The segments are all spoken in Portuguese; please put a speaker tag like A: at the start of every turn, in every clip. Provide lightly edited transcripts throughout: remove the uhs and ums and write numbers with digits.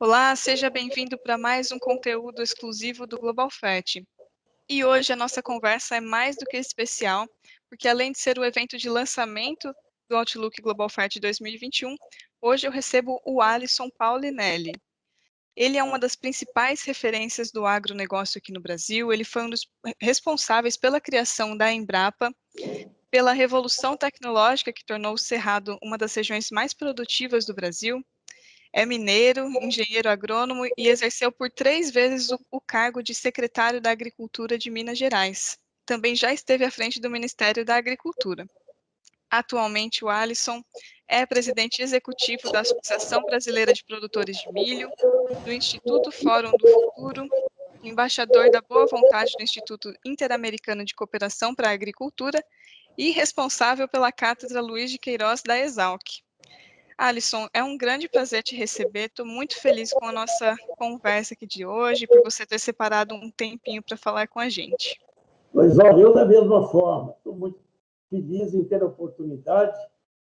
A: Olá, seja bem-vindo para mais um conteúdo exclusivo do Global FET. E hoje a nossa conversa é mais do que especial, porque além de ser o evento de lançamento do Outlook Global FET 2021, hoje eu recebo o Alisson Paulinelli. Ele é uma das principais referências do agronegócio aqui no Brasil, ele foi um dos responsáveis pela criação da Embrapa, pela revolução tecnológica que tornou o Cerrado uma das regiões mais produtivas do Brasil. É mineiro, engenheiro agrônomo e exerceu por 3 vezes o cargo de secretário da Agricultura de Minas Gerais. Também já esteve à frente do Ministério da Agricultura. Atualmente, o Alisson é presidente executivo da Associação Brasileira de Produtores de Milho, do Instituto Fórum do Futuro, embaixador da Boa Vontade do Instituto Interamericano de Cooperação para a Agricultura e responsável pela Cátedra Luiz de Queiroz da Exalc. Alisson, é um grande prazer te receber. Estou muito feliz com a nossa conversa aqui de hoje, por você ter separado um tempinho para falar com a gente.
B: Pois ó, eu da mesma forma. Estou muito feliz em ter a oportunidade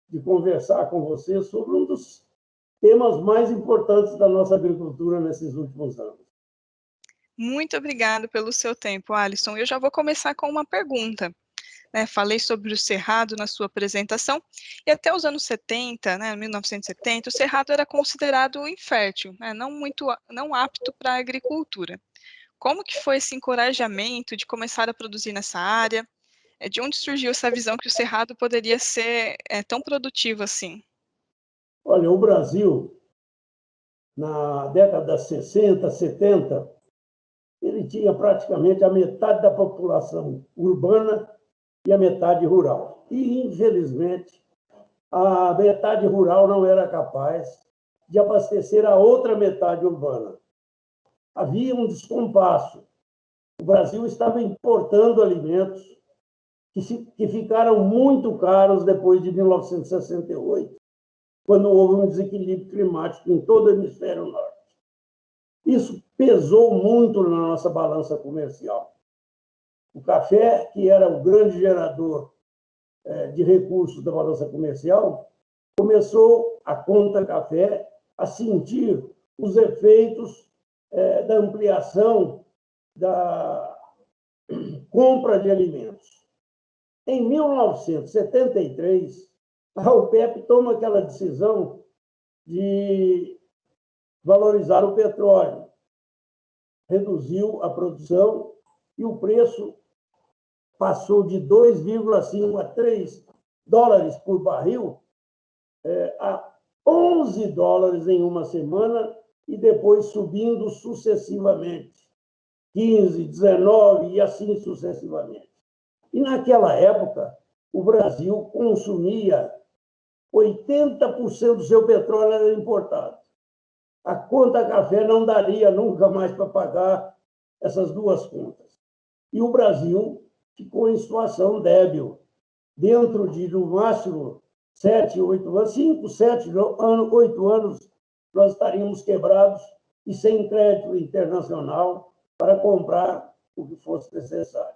B: de conversar com você sobre um dos temas mais importantes da nossa agricultura nesses últimos anos.
A: Muito obrigado pelo seu tempo, Alisson. Eu já vou começar com uma pergunta. Falei sobre o Cerrado na sua apresentação, e até os anos 70, 1970, o Cerrado era considerado infértil, não apto para a agricultura. Como que foi esse encorajamento de começar a produzir nessa área? De onde surgiu essa visão que o Cerrado poderia ser tão produtivo assim?
B: Olha, o Brasil, na década de 60, 70, ele tinha praticamente a metade da população urbana e a metade rural. E, infelizmente, a metade rural não era capaz de abastecer a outra metade urbana. Havia um descompasso. O Brasil estava importando alimentos que ficaram muito caros depois de 1968, quando houve um desequilíbrio climático em todo o hemisfério norte. Isso pesou muito na nossa balança comercial. O café, que era o grande gerador de recursos da balança comercial, começou a conta café a sentir os efeitos da ampliação da compra de alimentos. Em 1973, a OPEP toma aquela decisão de valorizar o petróleo, reduziu a produção e o preço passou de 2,5 a 3 dólares por barril a 11 dólares em uma semana e depois subindo sucessivamente, 15, 19 e assim sucessivamente. E naquela época, o Brasil consumia 80% do seu petróleo era importado. A conta café não daria nunca mais para pagar essas duas contas. E o Brasil ficou em situação débil. Dentro de, no máximo, 7, 8 anos, 5, 7, 8 anos, nós estaríamos quebrados e sem crédito internacional para comprar o que fosse necessário.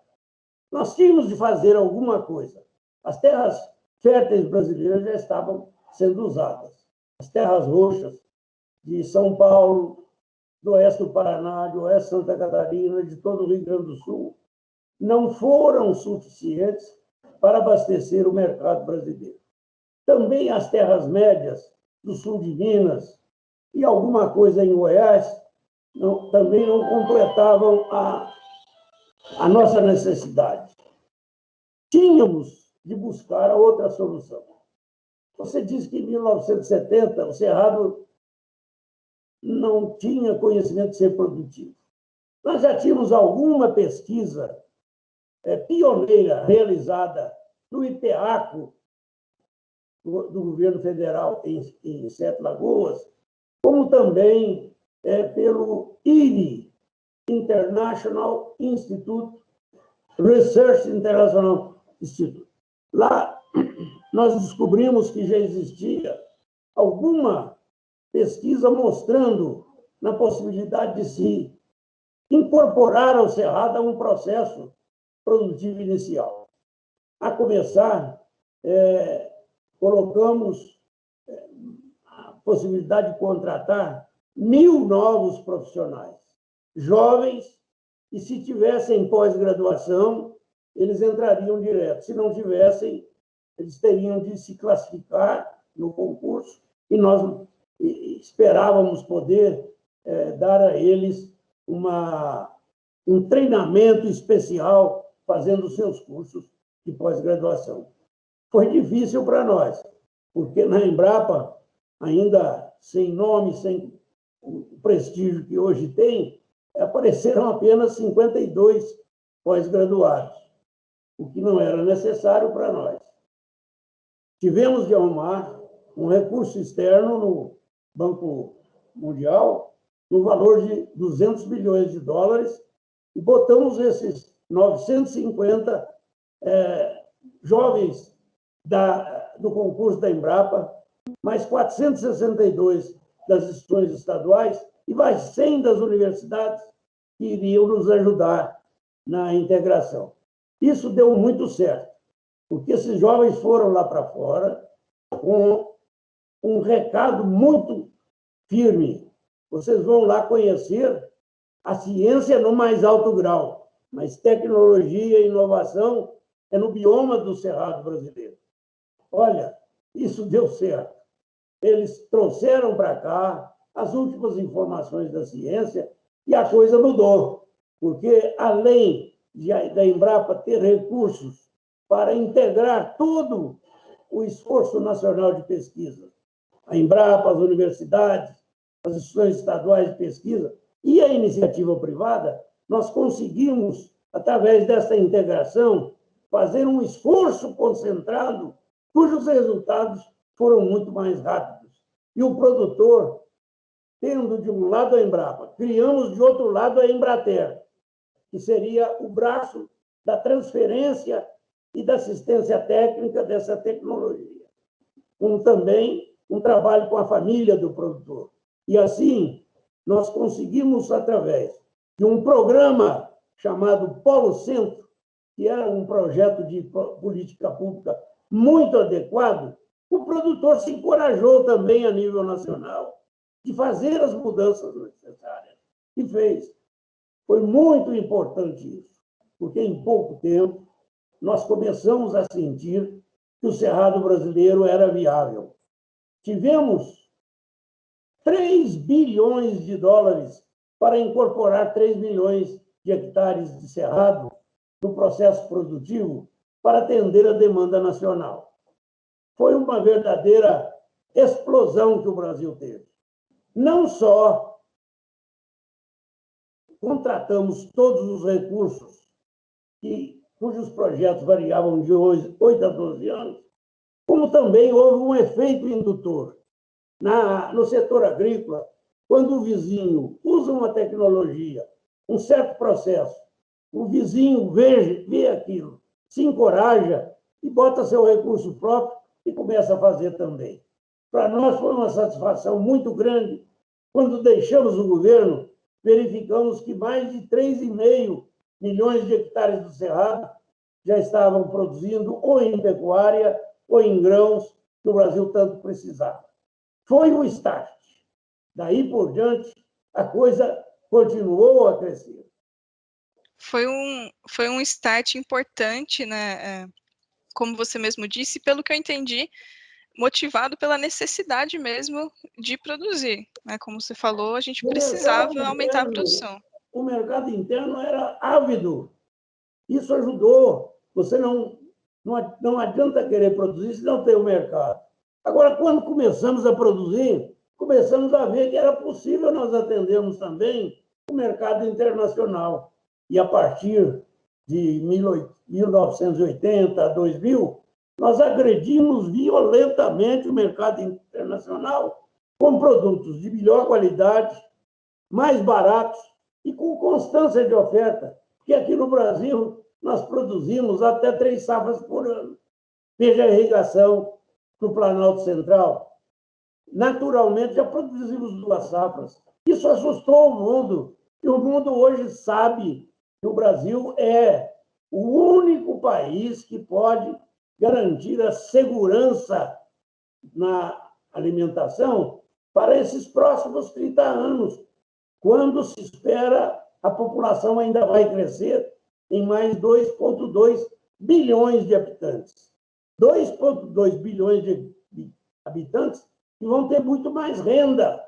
B: Nós tínhamos de fazer alguma coisa. As terras férteis brasileiras já estavam sendo usadas. As terras roxas de São Paulo, do oeste do Paraná, do oeste de Santa Catarina, de todo o Rio Grande do Sul, não foram suficientes para abastecer o mercado brasileiro. Também as terras médias do sul de Minas e alguma coisa em Goiás também não completavam a nossa necessidade. Tínhamos de buscar a outra solução. Você disse que em 1970 o Cerrado não tinha conhecimento de ser produtivo. Nós já tínhamos alguma pesquisa pioneira realizada no IPEACO, do governo federal em Sete Lagoas, como também pelo IRI, International Institute, Research International Institute. Lá nós descobrimos que já existia alguma pesquisa mostrando na possibilidade de se incorporar ao Cerrado a um processo produtivo inicial. A começar, colocamos a possibilidade de contratar 1.000 novos profissionais, jovens, e se tivessem pós-graduação, eles entrariam direto. Se não tivessem, eles teriam de se classificar no concurso e nós esperávamos poder dar a eles um treinamento especial fazendo seus cursos de pós-graduação. Foi difícil para nós, porque na Embrapa, ainda sem nome, sem o prestígio que hoje tem, apareceram apenas 52 pós-graduados, o que não era necessário para nós. Tivemos de arrumar um recurso externo no Banco Mundial, no valor de 200 bilhões de dólares, e botamos esses 950 jovens do concurso da Embrapa, mais 462 das instituições estaduais e mais 100 das universidades que iriam nos ajudar na integração. Isso deu muito certo, porque esses jovens foram lá para fora com um recado muito firme. Vocês vão lá conhecer a ciência no mais alto grau, mas tecnologia e inovação é no bioma do Cerrado brasileiro. Olha, isso deu certo. Eles trouxeram para cá as últimas informações da ciência e a coisa mudou, porque além da Embrapa ter recursos para integrar todo o esforço nacional de pesquisa, a Embrapa, as universidades, as instituições estaduais de pesquisa e a iniciativa privada, nós conseguimos, através dessa integração, fazer um esforço concentrado, cujos resultados foram muito mais rápidos. E o produtor, tendo de um lado a Embrapa, criamos de outro lado a Embrater, que seria o braço da transferência e da assistência técnica dessa tecnologia, com também um trabalho com a família do produtor. E assim, nós conseguimos, através de um programa chamado Polo Centro, que era um projeto de política pública muito adequado, o produtor se encorajou também a nível nacional de fazer as mudanças necessárias. E fez. Foi muito importante isso, porque em pouco tempo nós começamos a sentir que o Cerrado brasileiro era viável. Tivemos 3 bilhões de dólares para incorporar 3 milhões de hectares de cerrado no processo produtivo para atender a demanda nacional. Foi uma verdadeira explosão que o Brasil teve. Não só contratamos todos os recursos cujos projetos variavam de 8 a 12 anos, como também houve um efeito indutor. No setor agrícola, quando o vizinho usa uma tecnologia, um certo processo, o vizinho vê aquilo, se encoraja e bota seu recurso próprio e começa a fazer também. Para nós foi uma satisfação muito grande. Quando deixamos o governo, verificamos que mais de 3,5 milhões de hectares do Cerrado já estavam produzindo ou em pecuária ou em grãos que o Brasil tanto precisava. Foi um start. Daí por diante, a coisa continuou a crescer.
A: Foi um start importante, né? Como você mesmo disse, pelo que eu entendi, motivado pela necessidade mesmo de produzir, né? Como você falou, a gente precisava aumentar a produção.
B: O mercado interno era ávido. Isso ajudou. Você não adianta querer produzir se não tem o mercado. Agora, quando começamos a produzir, começamos a ver que era possível nós atendermos também o mercado internacional. E a partir de 1980 a 2000, nós agredimos violentamente o mercado internacional com produtos de melhor qualidade, mais baratos e com constância de oferta, porque aqui no Brasil nós produzimos até 3 safras por ano. Veja a irrigação no Planalto Central. Naturalmente, já produzimos 2 safras. Isso assustou o mundo. E o mundo hoje sabe que o Brasil é o único país que pode garantir a segurança na alimentação para esses próximos 30 anos, quando se espera a população ainda vai crescer em mais 2,2 bilhões de habitantes. 2,2 bilhões de habitantes que vão ter muito mais renda.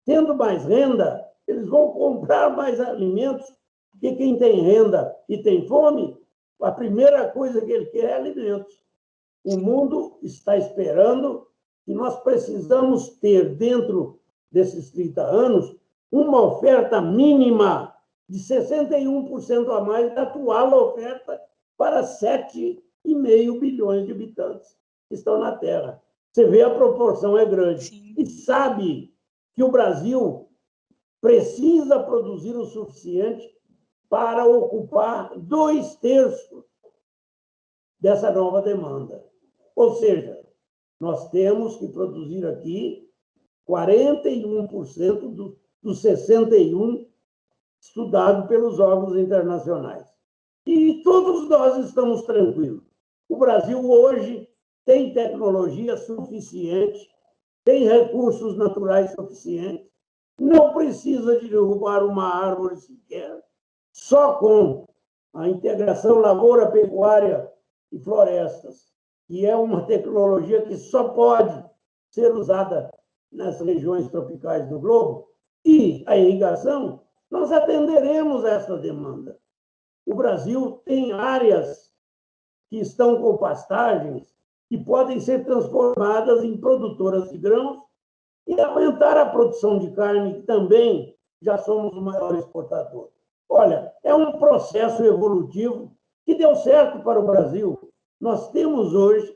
B: Tendo mais renda, eles vão comprar mais alimentos, porque quem tem renda e tem fome, a primeira coisa que ele quer é alimentos. O mundo está esperando que nós precisamos ter, dentro desses 30 anos, uma oferta mínima de 61% a mais da atual oferta para 7,5 bilhões de habitantes que estão na Terra. Você vê, a proporção é grande.
A: Sim.
B: E sabe que o Brasil precisa produzir o suficiente para ocupar 2/3 dessa nova demanda. Ou seja, nós temos que produzir aqui 41% dos 61% estudado pelos órgãos internacionais. E todos nós estamos tranquilos. O Brasil hoje tem tecnologia suficiente, tem recursos naturais suficientes, não precisa de derrubar uma árvore sequer. Só com a integração lavoura, pecuária e florestas, que é uma tecnologia que só pode ser usada nas regiões tropicais do globo, e a irrigação, nós atenderemos essa demanda. O Brasil tem áreas que estão com pastagens que podem ser transformadas em produtoras de grãos e aumentar a produção de carne, que também já somos o maior exportador. Olha, é um processo evolutivo que deu certo para o Brasil. Nós temos hoje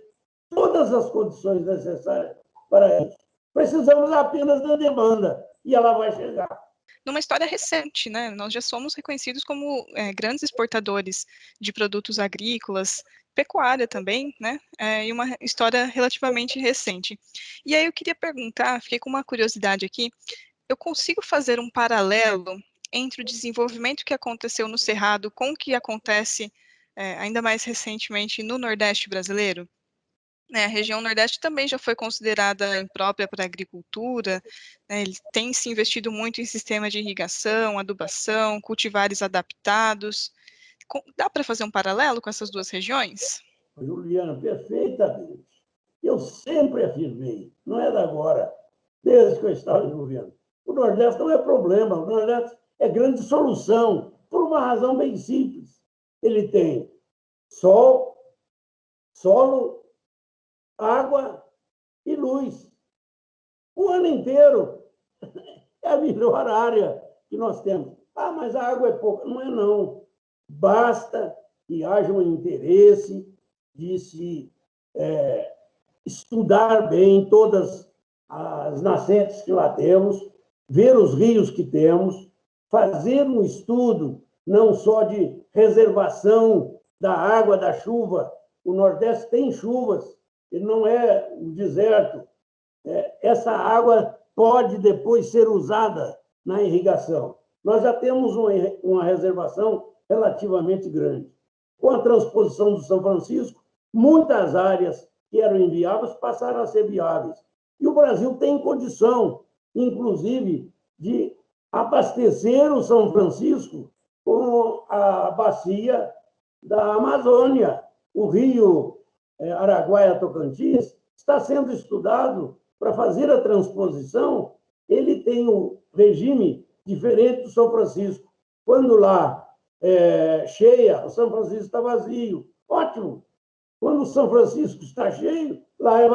B: todas as condições necessárias para isso. Precisamos apenas da demanda e ela vai chegar.
A: Numa história recente, né? Nós já somos reconhecidos como grandes exportadores de produtos agrícolas, pecuária também, né? E uma história relativamente recente. E aí eu queria perguntar, fiquei com uma curiosidade aqui, eu consigo fazer um paralelo entre o desenvolvimento que aconteceu no Cerrado com o que acontece ainda mais recentemente no Nordeste brasileiro? A região Nordeste também já foi considerada imprópria para a agricultura, né, ele tem se investido muito em sistema de irrigação, adubação, cultivares adaptados. Dá para fazer um paralelo com essas duas regiões?
B: Juliana, perfeitamente. Eu sempre afirmei, não é da agora, desde que eu estava no governo. O Nordeste não é problema, o Nordeste é grande solução, por uma razão bem simples. Ele tem sol, solo, água e luz. O ano inteiro. É a melhor área que nós temos. Ah, mas a água é pouca. Não é, não. Basta que haja um interesse de se estudar bem todas as nascentes que lá temos, ver os rios que temos, fazer um estudo não só de reservação da água, da chuva. O Nordeste tem chuvas, ele não é um deserto. Essa água pode depois ser usada na irrigação. Nós já temos uma reservação relativamente grande. Com a transposição do São Francisco, muitas áreas que eram inviáveis passaram a ser viáveis. E o Brasil tem condição, inclusive, de abastecer o São Francisco com a bacia da Amazônia. O rio Araguaia-Tocantins está sendo estudado para fazer a transposição. Ele tem um regime diferente do São Francisco. Quando lá cheia, o São Francisco está vazio. Ótimo! Quando o São Francisco está cheio, lá é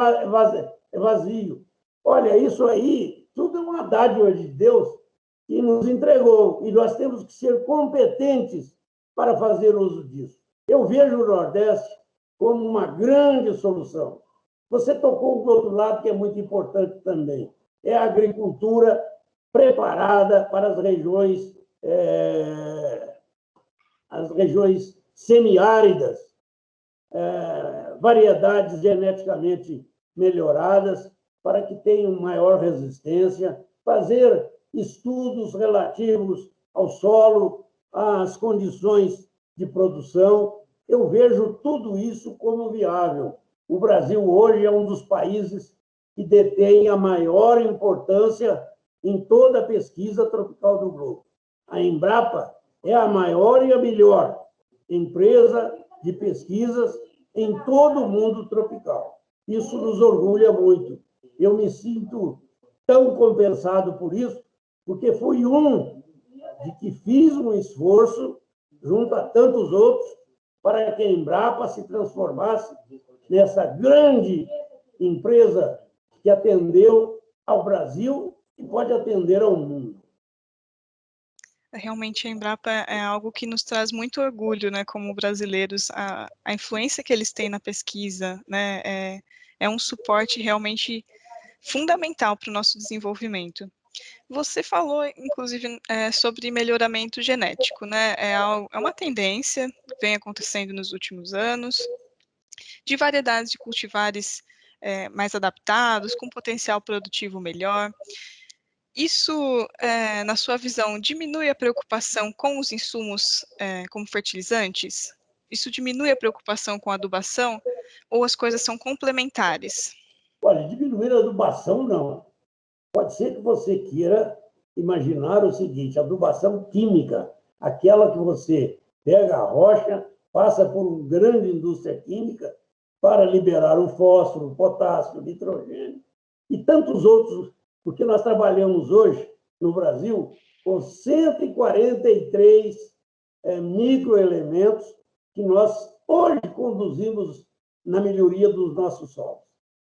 B: vazio. Olha, isso aí, tudo é uma dádiva de Deus que nos entregou, e nós temos que ser competentes para fazer uso disso. Eu vejo o Nordeste como uma grande solução. Você tocou do outro lado, que é muito importante também. É a agricultura preparada para as regiões semiáridas, variedades geneticamente melhoradas para que tenham maior resistência, fazer estudos relativos ao solo, às condições de produção. Eu vejo tudo isso como viável. O Brasil hoje é um dos países que detém a maior importância em toda a pesquisa tropical do globo. A Embrapa é a maior e a melhor empresa de pesquisas em todo o mundo tropical. Isso nos orgulha muito. Eu me sinto tão compensado por isso, porque fui um de que fiz um esforço, junto a tantos outros, para que a Embrapa se transformasse nessa grande empresa que atendeu ao Brasil e pode atender ao mundo.
A: Realmente a Embrapa é algo que nos traz muito orgulho, né, como brasileiros, a influência que eles têm na pesquisa, né, é um suporte realmente fundamental para o nosso desenvolvimento. Você falou, inclusive, sobre melhoramento genético, né, é uma tendência que vem acontecendo nos últimos anos, de variedades de cultivares mais adaptados, com potencial produtivo melhor. Isso, na sua visão, diminui a preocupação com os insumos, como fertilizantes? Isso diminui a preocupação com a adubação ou as coisas são complementares?
B: Olha, diminuir a adubação, não. Pode ser que você queira imaginar o seguinte: adubação química, aquela que você pega a rocha, passa por uma grande indústria química para liberar o fósforo, o potássio, o nitrogênio e tantos outros, porque nós trabalhamos hoje no Brasil com 143 microelementos que nós hoje conduzimos na melhoria dos nossos solos.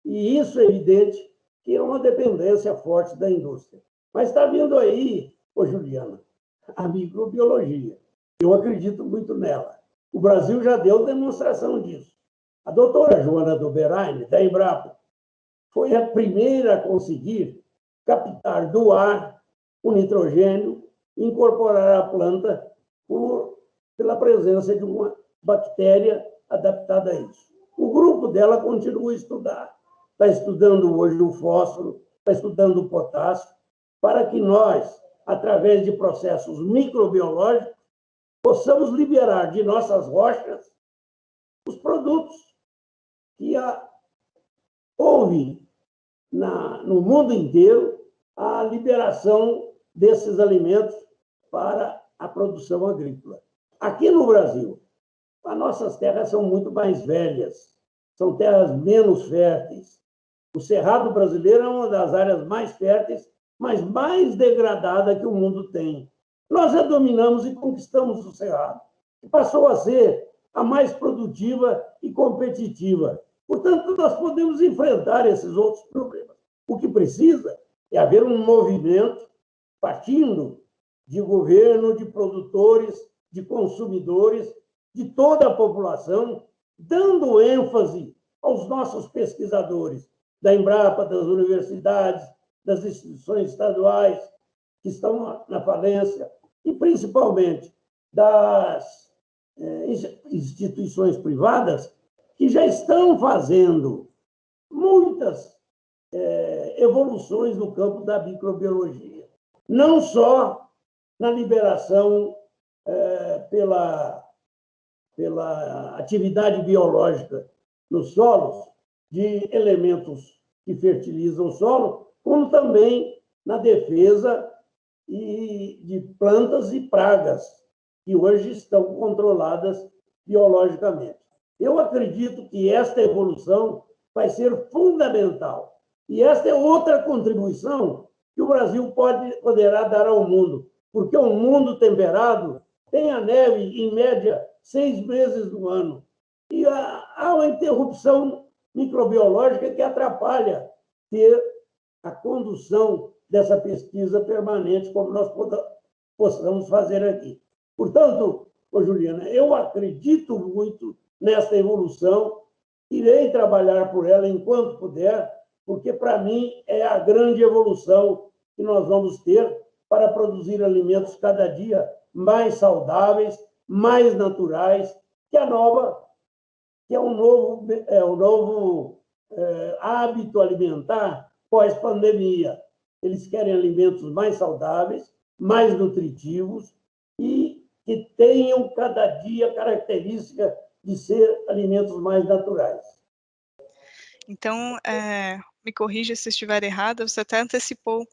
B: E isso é evidente que é uma dependência forte da indústria. Mas está vindo aí, Juliana, a microbiologia. Eu acredito muito nela. O Brasil já deu demonstração disso. A doutora Joana Doberein, da Embrapa, foi a primeira a conseguir captar do ar o nitrogênio e incorporar à planta pela presença de uma bactéria adaptada a isso. O grupo dela continua a estudar. Está estudando hoje o fósforo, está estudando o potássio, para que nós, através de processos microbiológicos, possamos liberar de nossas rochas os produtos que houve no mundo inteiro a liberação desses alimentos para a produção agrícola. Aqui no Brasil, as nossas terras são muito mais velhas, são terras menos férteis. O Cerrado brasileiro é uma das áreas mais férteis, mas mais degradada que o mundo tem. Nós a dominamos e conquistamos o Cerrado, que passou a ser a mais produtiva e competitiva. Portanto, nós podemos enfrentar esses outros problemas. O que precisa é haver um movimento partindo de governo, de produtores, de consumidores, de toda a população, dando ênfase aos nossos pesquisadores, da Embrapa, das universidades, das instituições estaduais que estão na falência e, principalmente, das instituições privadas que já estão fazendo muitas evoluções no campo da microbiologia. Não só na liberação pela atividade biológica nos solos, de elementos que fertilizam o solo, como também na defesa de plantas e pragas que hoje estão controladas biologicamente. Eu acredito que esta evolução vai ser fundamental. E esta é outra contribuição que o Brasil poderá dar ao mundo, porque um mundo temperado tem a neve, em média, 6 meses do ano. E há uma interrupção microbiológica que atrapalha ter a condução dessa pesquisa permanente, como nós possamos fazer aqui. Portanto, Juliana, eu acredito muito nessa evolução, irei trabalhar por ela enquanto puder, porque, para mim, é a grande evolução que nós vamos ter para produzir alimentos cada dia mais saudáveis, mais naturais, que é um novo hábito alimentar pós-pandemia. Eles querem alimentos mais saudáveis, mais nutritivos e que tenham cada dia característica de ser alimentos mais naturais.
A: Então, me corrija se estiver errada, você até antecipou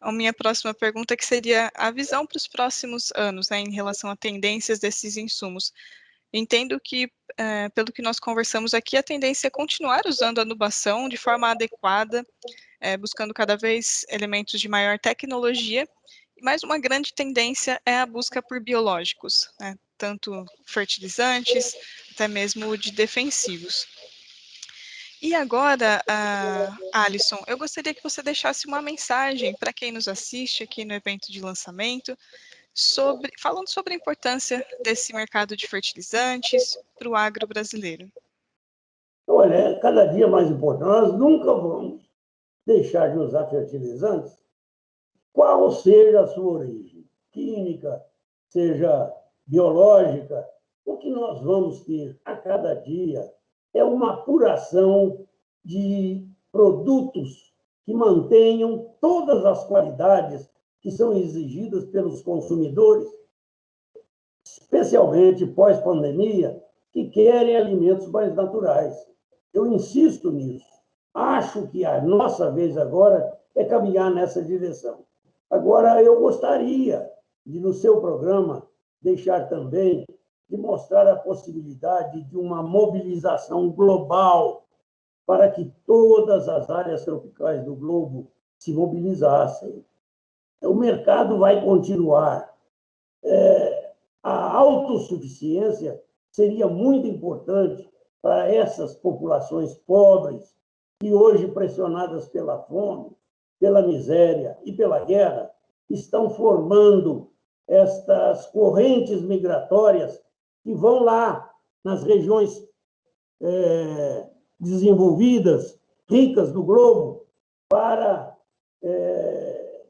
A: a minha próxima pergunta, que seria a visão para os próximos anos, né, em relação a tendências desses insumos. Entendo que, pelo que nós conversamos aqui, a tendência é continuar usando a adubação de forma adequada, buscando cada vez elementos de maior tecnologia, mas uma grande tendência é a busca por biológicos, né, tanto fertilizantes, até mesmo de defensivos. E agora, Alisson, eu gostaria que você deixasse uma mensagem para quem nos assiste aqui no evento de lançamento, falando sobre a importância desse mercado de fertilizantes para o agro brasileiro.
B: Olha, é cada dia mais importante. Nós nunca vamos deixar de usar fertilizantes, qual seja a sua origem, química, seja biológica. O que nós vamos ter a cada dia é uma apuração de produtos que mantenham todas as qualidades que são exigidas pelos consumidores, especialmente pós-pandemia, que querem alimentos mais naturais. Eu insisto nisso. Acho que a nossa vez agora é caminhar nessa direção. Agora, eu gostaria de, no seu programa, deixar também de mostrar a possibilidade de uma mobilização global para que todas as áreas tropicais do globo se mobilizassem. O mercado vai continuar. A autossuficiência seria muito importante para essas populações pobres que hoje, pressionadas pela fome, pela miséria e pela guerra, estão formando estas correntes migratórias que vão lá nas regiões desenvolvidas, ricas do globo, para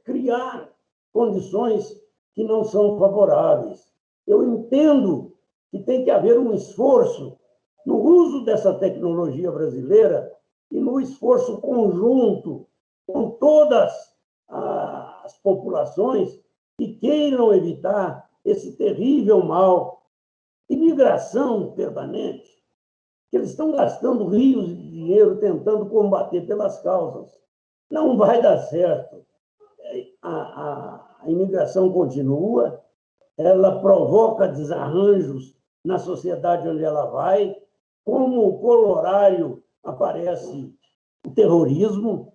B: criar condições que não são favoráveis. Eu entendo que tem que haver um esforço no uso dessa tecnologia brasileira e no esforço conjunto com todas as populações que queiram evitar esse terrível mal, imigração permanente, que eles estão gastando rios de dinheiro tentando combater pelas causas. Não vai dar certo. A imigração continua, ela provoca desarranjos na sociedade onde ela vai, como colorário aparece o terrorismo.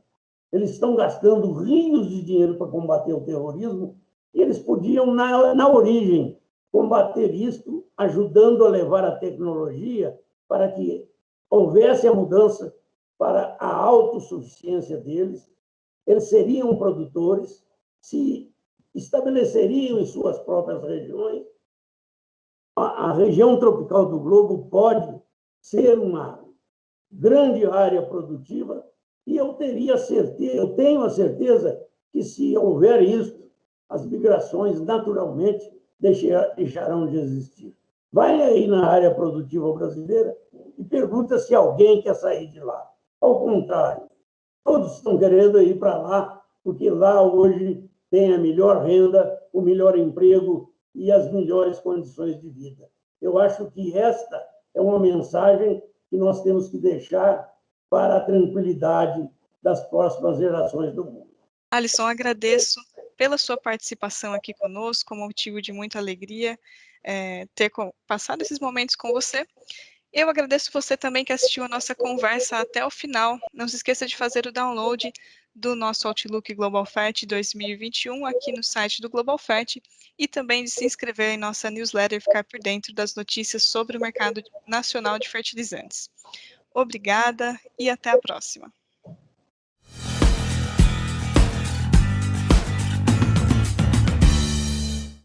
B: Eles estão gastando rios de dinheiro para combater o terrorismo e eles podiam, na origem, combater isso, ajudando a levar a tecnologia para que houvesse a mudança para a autossuficiência deles. Eles seriam produtores, se estabeleceriam em suas próprias regiões. A região tropical do globo pode ser uma grande área produtiva e eu tenho a certeza que, se houver isso, as migrações naturalmente deixarão de existir. Vai aí na área produtiva brasileira e pergunta se alguém quer sair de lá. Ao contrário, todos estão querendo ir para lá, porque lá hoje tem a melhor renda, o melhor emprego e as melhores condições de vida. Eu acho que esta é uma mensagem que nós temos que deixar para a tranquilidade das próximas gerações do mundo.
A: Alisson, agradeço pela sua participação aqui conosco, como motivo de muita alegria ter passado esses momentos com você. Eu agradeço você também que assistiu a nossa conversa até o final. Não se esqueça de fazer o download do nosso Outlook Global FET 2021 aqui no site do Global FET e também de se inscrever em nossa newsletter e ficar por dentro das notícias sobre o mercado nacional de fertilizantes. Obrigada e até a próxima.